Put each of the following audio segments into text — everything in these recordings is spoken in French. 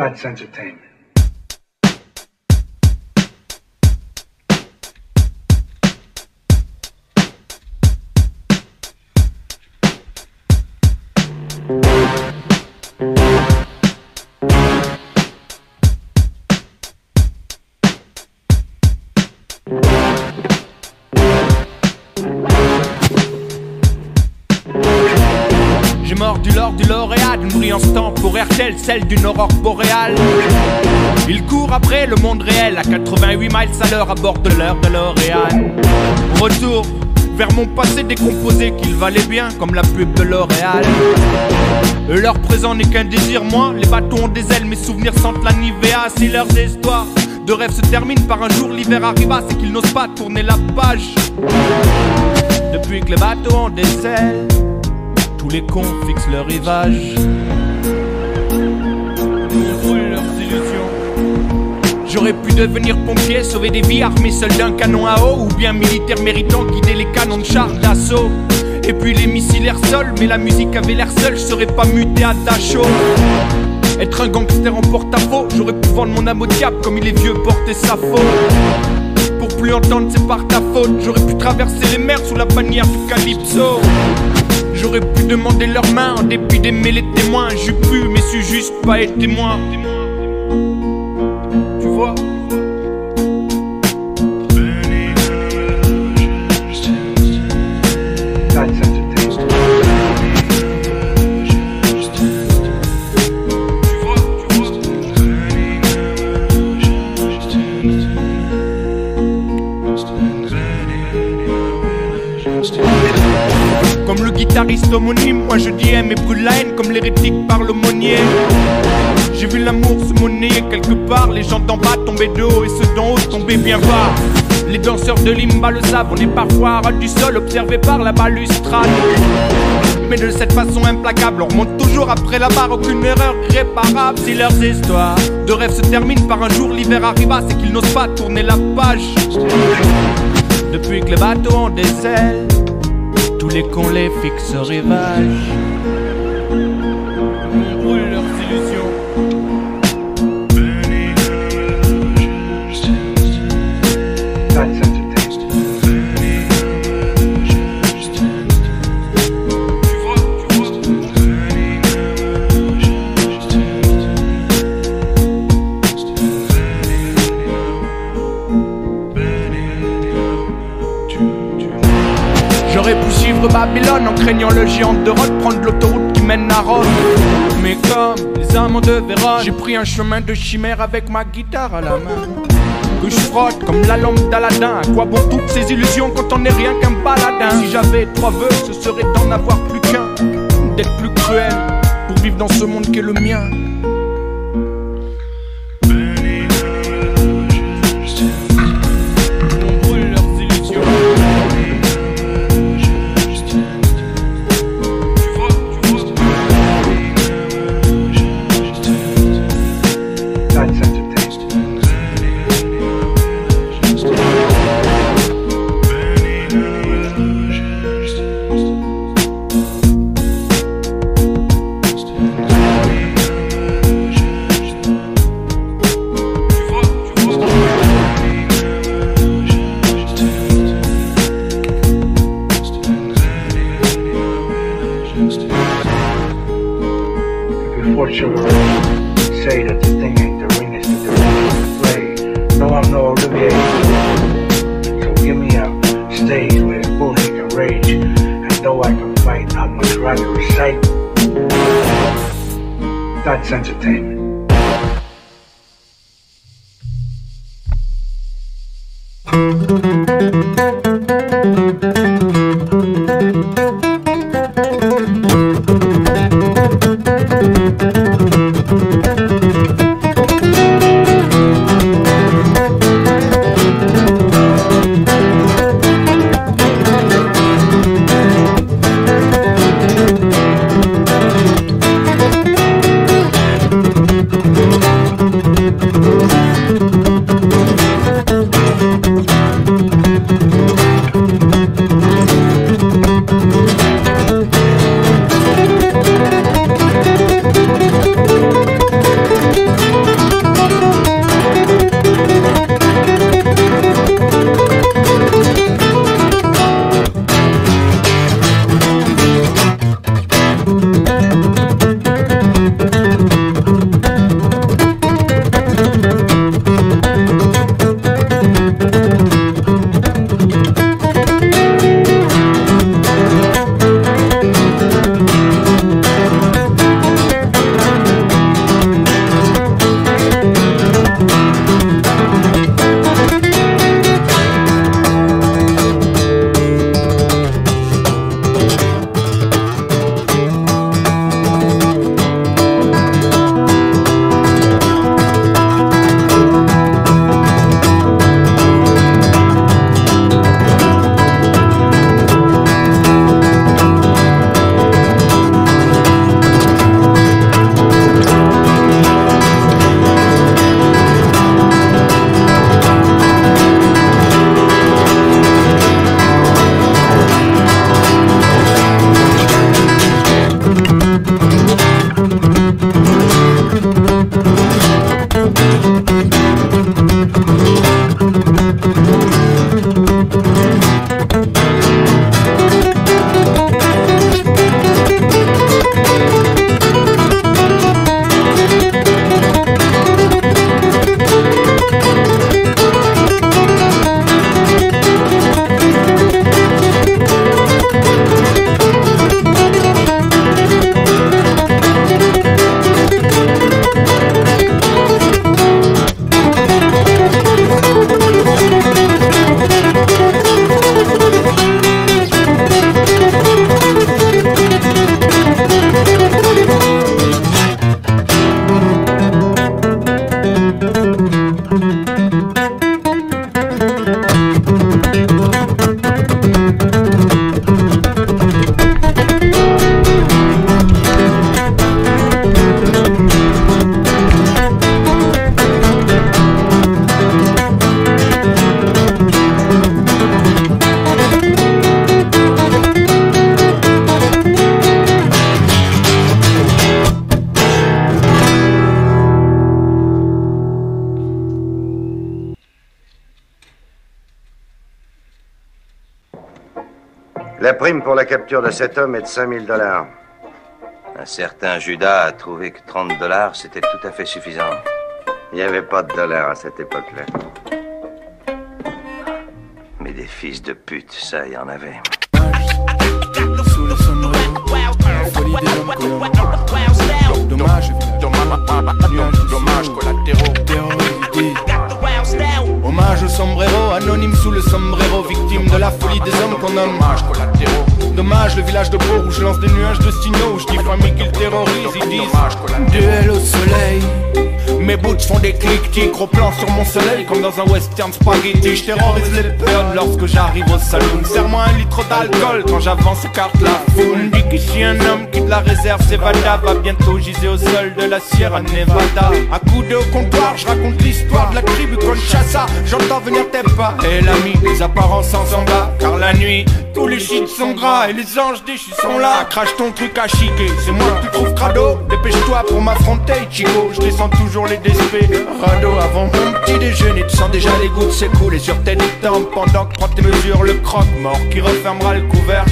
That's entertainment. J'ai mordu l'or du lauréat d'une brillance temporaire telle celle d'une aurore boréale. Il court après le monde réel à 88 miles à l'heure à bord de leur DeLorean. Retour vers mon passé décomposé qu'il valait bien comme la pub de L'Oréal. Leur présent n'est qu'un désir, moi les bateaux ont des ailes, mes souvenirs sentent la Nivea. Si leurs histoires de rêve se terminent par un jour l'hiver arriva, c'est qu'ils n'osent pas tourner la page. Depuis que les bateaux ont des ailes, tous les cons fixent leur rivage. On brûle leurs illusions. J'aurais pu devenir pompier, sauver des vies, armé seul d'un canon à eau, ou bien militaire méritant, guider les canons de chars d'assaut. Et puis les missiles air sol, mais la musique avait l'air seule, je serais pas muté à Dachau. Être un gangster en porte-à-faux, j'aurais pu vendre mon âme au diable comme il est vieux porter sa faute. Pour plus entendre c'est par ta faute, j'aurais pu traverser les mers sous la bannière du Calypso. J'aurais pu demander leurs mains en dépit d'aimer les témoins. J'eus pu mais su juste pas être témoin. Tu vois? Comme le guitariste homonyme, moi je dis aime et brûle la haine comme l'hérétique par l'aumônier. J'ai vu l'amour se monnayer quelque part, les gens d'en bas tombaient de haut et ceux d'en haut tombaient bien bas. Les danseurs de Limba le savent, on est parfois à ras du sol, observé par la balustrade. Mais de cette façon implacable, on remonte toujours après la barre, aucune erreur irréparable. Si leurs histoires de rêve se terminent par un jour l'hiver arriva, c'est qu'ils n'osent pas tourner la page. Depuis que les bateaux ont des ailes, tous les cons les fixent au rivage. On brûle leurs illusions. J'aurais pu suivre Babylone en craignant le géant de Rhodes, prendre l'autoroute qui mène à Rome. Mais comme les amants de Vérone, j'ai pris un chemin de chimère avec ma guitare à la main. Que je frotte comme la lampe d'Aladin. À quoi bon toutes ces illusions quand on n'est rien qu'un baladin? Si j'avais 3 vœux, ce serait d'en avoir plus qu'un, d'être plus cruel pour vivre dans ce monde qui est le mien. Before sugar say that the thing ain't the ring, it's the play. No, I'm no Olivier, so give me a stage where bullshit can rage, and though I can fight, I'd much rather recite. That's entertainment. La prime pour la capture de cet homme est de 5000 $. Un certain Judas a trouvé que 30 $, c'était tout à fait suffisant. Il n'y avait pas de dollars à cette époque-là. Mais des fils de pute, ça, il y en avait. Sous le sombrero, la folie des hommes colons. Dommage, dommage collatéraux. Hommage au sombrero, anonyme sous le sombrero, victime de la folie des hommes qu'on nomme. Dommage collatéraux. Dommage, le village de Pau où je lance des nuages de signaux, où je dis famille qu'ils terrorisent, ils disent duel au soleil. Mes boots font des clics-tics, gros plan sur mon soleil comme dans un western spaghetti. Je terrorise les peurs lorsque j'arrive au saloon. Serre-moi 1 litre d'alcool quand j'avance, écarte la foule. Dis qu'ici un homme quitte la réserve, s'évada, va bientôt giser au sol de la Sierra Nevada. Accoudé au comptoir, je raconte l'histoire de la tribu Conchassa. J'entends venir tes pas, et l'ami, les apparences en s'en va. Car la nuit, tous les shit sont gras et les anges déchus sont là. Crache ton truc à chiquer, c'est moi que tu trouves crado. Dépêche-toi pour m'affronter, Chico. Je descends toujours les desperados avant mon petit déjeuner. Tu sens déjà les gouttes s'écouler sur tes tempes pendant que prends tes mesures le croque-mort qui refermera le couvercle.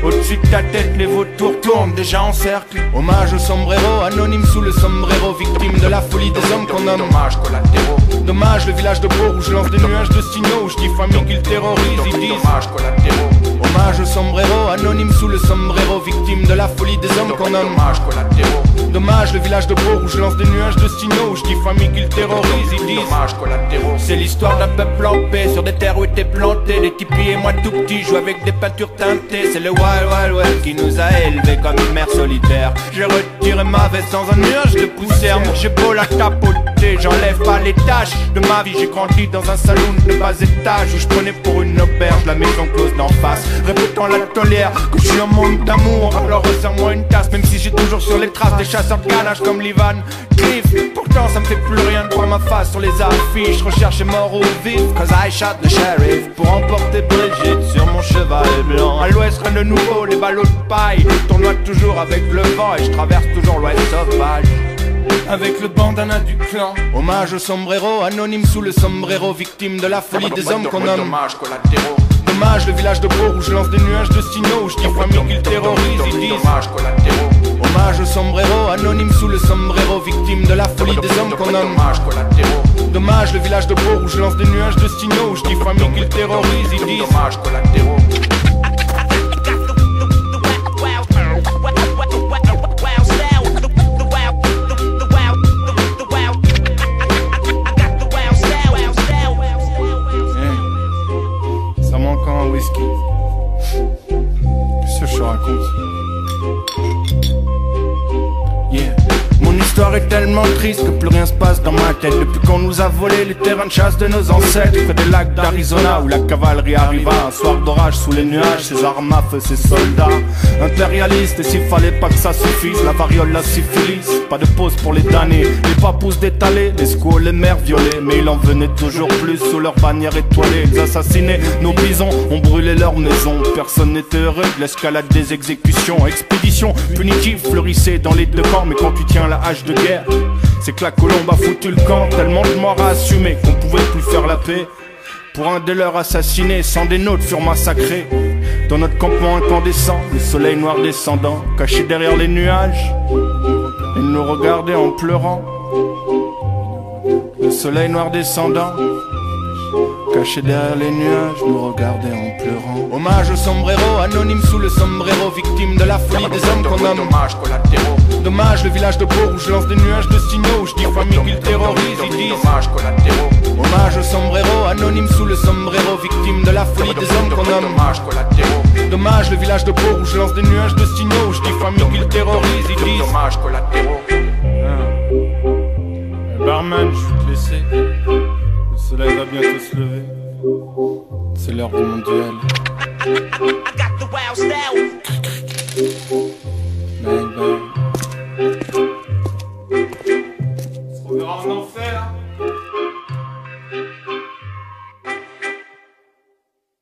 Au-dessus de ta tête, les vautours tournent déjà en cercle. Hommage au sombrero, anonyme sous le sombrero, victime de la folie des hommes qu'on nomme. Dommage collatéraux. Dommage, le village de Pau où je lance des nuages de signaux, où je dis famille qu'ils terrorisent, ils disent dommage collatéraux. Hommage au sombrero, anonyme sous le sombrero, victime de la folie des hommes qu'on nomme. Dommage collatéraux. Dommage, le village de Pau où je lance des nuages de signaux, où je dis famille qu'ils terrorisent, ils disent dommage collatéraux. C'est l'histoire d'un peuple en paix sur des terres où étaient plantés des tipis, et moi tout petit joue avec des peintures teintées. C'est le Wild Wild West qui nous a élevés comme une mère solitaire. J'ai retiré ma veste dans un nuage de poussière. J'ai beau la tapoter, j'enlève pas les taches de ma vie. J'ai grandi dans un saloon de bas étage où je prenais pour une auberge la maison close d'en face, répétant la tolère que je suis un monde d'amour. Alors resserre-moi une tasse, même si j'ai toujours sur les traces des chasseurs de ganache comme l'Ivan Cliff. Pourtant ça me fait plus rien de voir ma face sur les affiches. Recherche mort ou vif, cause I shot the sheriff. Pour emporter Brigitte sur mon cheval blanc. À l'ouest rien de nouveau, les ballots de paille tournoient toujours avec le vent et je traverse toujours l'ouest sauvage avec le bandana du clan. Hommage au sombrero, anonyme sous le sombrero, victime de la folie des hommes qu'on nomme. Dommage collatéraux. Dommage, le village de Pau où je lance des nuages de signaux, où je dis famille qu'ils terrorisent, ils disent dommage collatéraux. Hommage au sombrero, anonyme sous le sombrero, victime de la folie des hommes qu'on nomme. Dommage collatéraux. Dommage, le village de Pau où je lance des nuages de signaux, où je dis famille qu'ils terrorisent, ils disent dommage collatéraux. Qu'est-ce que je te raconte? Yeah. Mon histoire est tellement triste que plus rien se passe dans ma tête. Depuis qu'on nous a volé les terrains de chasse de nos ancêtres, près des lacs d'Arizona où la cavalerie arriva. Un soir d'orage sous les nuages, ses armes à feu, ses soldats impérialistes. Et s'il fallait pas que ça suffise, la variole, la syphilis, pas de pause pour les damnés. Les papous détalés, les squaws, les mères violées. Mais il en venait toujours plus sous leur bannière étoilée. Ils assassinaient nos bisons, ont brûlé leurs maisons. Personne n'était heureux de l'escalade des exécutions. Expédition punitive fleurissait dans les deux camps. Mais quand tu tiens la hache de guerre, c'est que la colombe a foutu le camp. Tellement de morts à assumer qu'on pouvait plus faire la paix. Pour un des leurs assassinés, 100 des nôtres furent massacrés. Dans notre campement incandescent, le soleil noir descendant, caché derrière les nuages, ils nous regardaient en pleurant. Le soleil noir descendant, caché derrière les nuages, nous regardait en pleurant. Hommage au sombrero, anonyme sous le sombrero, victime de la folie des hommes qu'on nomme. Dommage collatéraux. Dommage, le village de Pau où je lance des nuages de signaux, où je dis famille qu'ils terrorisent, ils disent dommage collatéraux. Hommage au sombrero, anonyme sous le sombrero, victime de la folie des hommes qu'on nomme. Dommage collatéraux. Dommage, le village de Pau où je lance des nuages de signaux, où je dis famille qu'ils terrorisent, ils disent dommage collatéraux. Barman, je vais te laisser. Le soleil va bientôt se lever. C'est l'heure de mon duel. Bang bang. On se reverra en enfer.